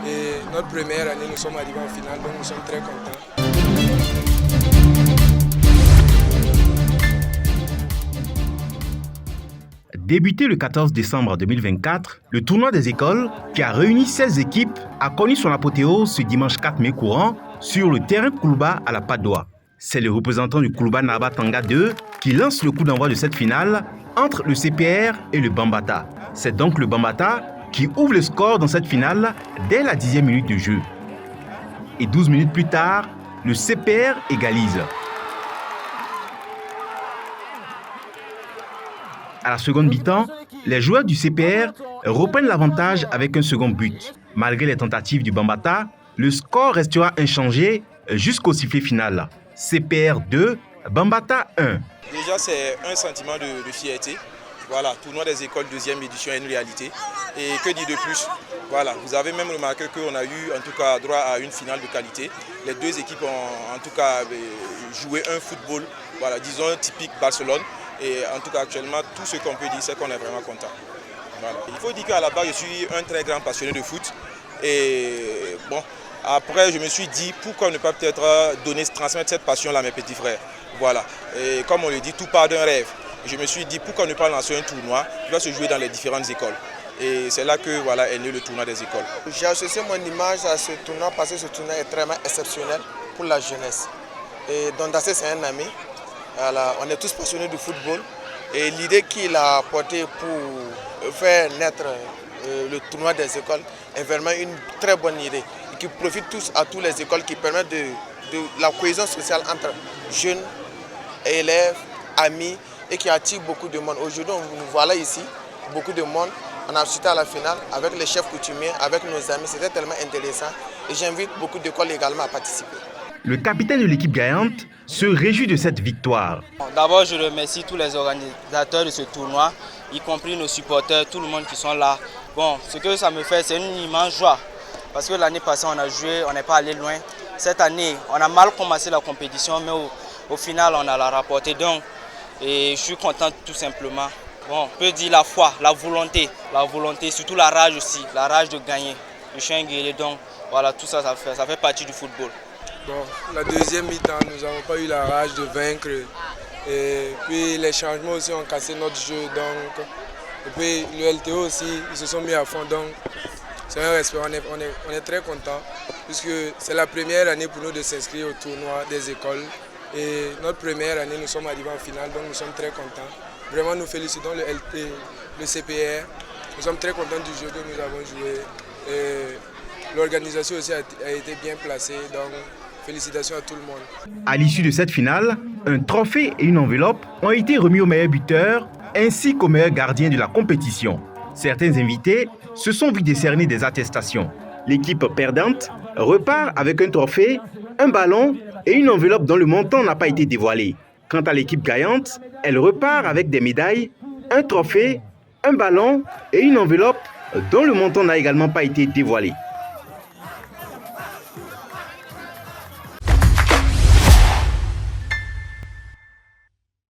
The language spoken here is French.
Et notre première année, nous sommes arrivés en finale, donc nous sommes très contents. Débuté le 14 décembre 2024, le tournoi des écoles, qui a réuni 16 équipes, a connu son apothéose ce dimanche 4 mai courant sur le terrain Koulouba à la Padoua. C'est le représentant du Koulouba Narba Tanga 2 qui lance le coup d'envoi de cette finale entre le CPR et le Bambata. C'est donc le Bambata qui ouvre le score dans cette finale dès la 10e minute de jeu. Et 12 minutes plus tard, le CPR égalise. À la seconde mi-temps, les joueurs du CPR reprennent l'avantage avec un second but. Malgré les tentatives du Bambata, le score restera inchangé jusqu'au sifflet final. CPR 2, Bambata 1. Déjà, c'est un sentiment de fierté. Voilà, tournoi des écoles deuxième édition est une réalité. Et que dire de plus? Voilà, vous avez même remarqué qu'on a eu en tout cas droit à une finale de qualité. Les deux équipes ont en tout cas joué un football, voilà, disons typique Barcelone. Et en tout cas actuellement, tout ce qu'on peut dire, c'est qu'on est vraiment content. Voilà. Il faut dire qu'à la base, je suis un très grand passionné de foot. Et bon, après, je me suis dit, pourquoi ne pas peut-être transmettre cette passion-là à mes petits frères. Voilà. Et comme on le dit, tout part d'un rêve. Je me suis dit, pourquoi ne pas lancer un tournoi qui va se jouer dans les différentes écoles. Et c'est là que voilà, est né le tournoi des écoles. J'ai associé mon image à ce tournoi parce que ce tournoi est vraiment exceptionnel pour la jeunesse. Et Don Dassé, c'est un ami. Voilà, on est tous passionnés de football. Et l'idée qu'il a apportée pour faire naître le tournoi des écoles est vraiment une très bonne idée. Et qui profite tous à toutes les écoles, qui permettent de la cohésion sociale entre jeunes, élèves, amis, et qui attire beaucoup de monde. Aujourd'hui, nous voilà ici, beaucoup de monde. On a assisté à la finale avec les chefs coutumiers, avec nos amis. C'était tellement intéressant. Et j'invite beaucoup d'écoles également à participer. Le capitaine de l'équipe gagnante se réjouit de cette victoire. D'abord, je remercie tous les organisateurs de ce tournoi, y compris nos supporters, tout le monde qui sont là. Bon, ce que ça me fait, c'est une immense joie. Parce que l'année passée, on a joué, on n'est pas allé loin. Cette année, on a mal commencé la compétition, mais au final, on a la rapporté. Donc, et je suis content tout simplement. Bon, on peut dire la foi, la volonté, surtout la rage aussi, la rage de gagner. Je suis un guerrier, donc voilà, tout ça, ça fait partie du football. Bon, la deuxième mi-temps, nous n'avons pas eu la rage de vaincre. Et puis les changements aussi ont cassé notre jeu. Donc, et puis le LTO aussi, ils se sont mis à fond. Donc, c'est un respect, on est très contents. Puisque c'est la première année pour nous de s'inscrire au tournoi des écoles. Et notre première année, nous sommes arrivés en finale, donc nous sommes très contents. Vraiment, nous félicitons le LT, le CPR. Nous sommes très contents du jeu que nous avons joué. L'organisation aussi a été bien placée, donc félicitations à tout le monde. À l'issue de cette finale, un trophée et une enveloppe ont été remis aux meilleurs buteurs ainsi qu'aux meilleurs gardiens de la compétition. Certains invités se sont vus décerner des attestations. L'équipe perdante repart avec un trophée, un ballon et une enveloppe dont le montant n'a pas été dévoilé. Quant à l'équipe gagnante, elle repart avec des médailles, un trophée, un ballon et une enveloppe dont le montant n'a également pas été dévoilé.